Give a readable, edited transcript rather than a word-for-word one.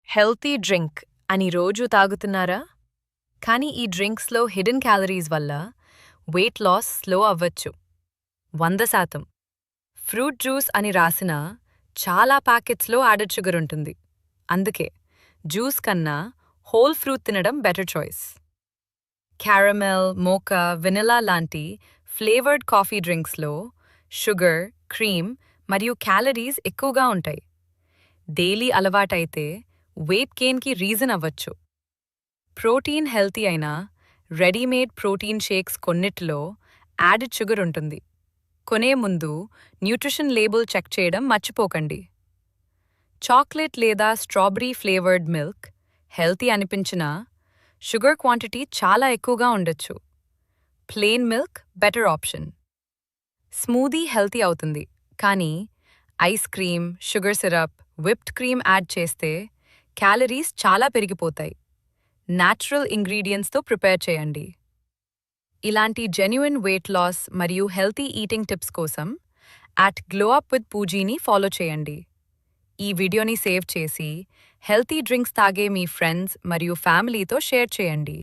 Healthy drink అని రోజూ తాగుతున్నారా? కానీ ఈ డ్రింక్స్లో హిడెన్ క్యాలరీస్ వల్ల వెయిట్ లాస్ స్లో అవ్వచ్చు. 100% ఫ్రూట్ జ్యూస్ అని రాసిన చాలా ప్యాకెట్స్లో యాడెడ్ షుగర్ ఉంటుంది. అందుకే జ్యూస్ కన్నా హోల్ ఫ్రూట్ తినడం better choice. Caramel, mocha, vanilla లాంటి ఫ్లేవర్డ్ కాఫీ డ్రింక్స్లో షుగర్, క్రీమ్ మరియు క్యాలరీస్ ఎక్కువగా ఉంటాయి. డైలీ అలవాటైతే వెయిట్ గెయిన్కి రీజన్ అవ్వచ్చు. ప్రోటీన్ హెల్తీ అయినా రెడీమేడ్ ప్రోటీన్ షేక్స్ కొన్నిటిలో యాడెడ్ షుగర్ ఉంటుంది. కొనే ముందు న్యూట్రిషన్ లేబుల్ చెక్ చేయడం మర్చిపోకండి. చాక్లెట్ లేదా స్ట్రాబెర్రీ ఫ్లేవర్డ్ మిల్క్ హెల్తీ అనిపించినా షుగర్ క్వాంటిటీ చాలా ఎక్కువగా ఉండొచ్చు. Plain milk better option. Smoothie healthy అవుతుంది, కానీ ice cream, sugar syrup, whipped cream add చేస్తే క్యాలరీస్ చాలా పెరిగిపోతాయి. న్యాచురల్ ఇంగ్రీడియంట్స్తో ప్రిపేర్ చేయండి. ఇలాంటి జెన్యుయిన్ వెయిట్ లాస్ మరియు హెల్తీ ఈటింగ్ టిప్స్ కోసం @glowupwithpoojiని ఫాలో చేయండి. ఈ వీడియోని సేవ్ చేసి హెల్తీ డ్రింక్స్ తాగే మీ ఫ్రెండ్స్ మరియు ఫ్యామిలీతో షేర్ చేయండి.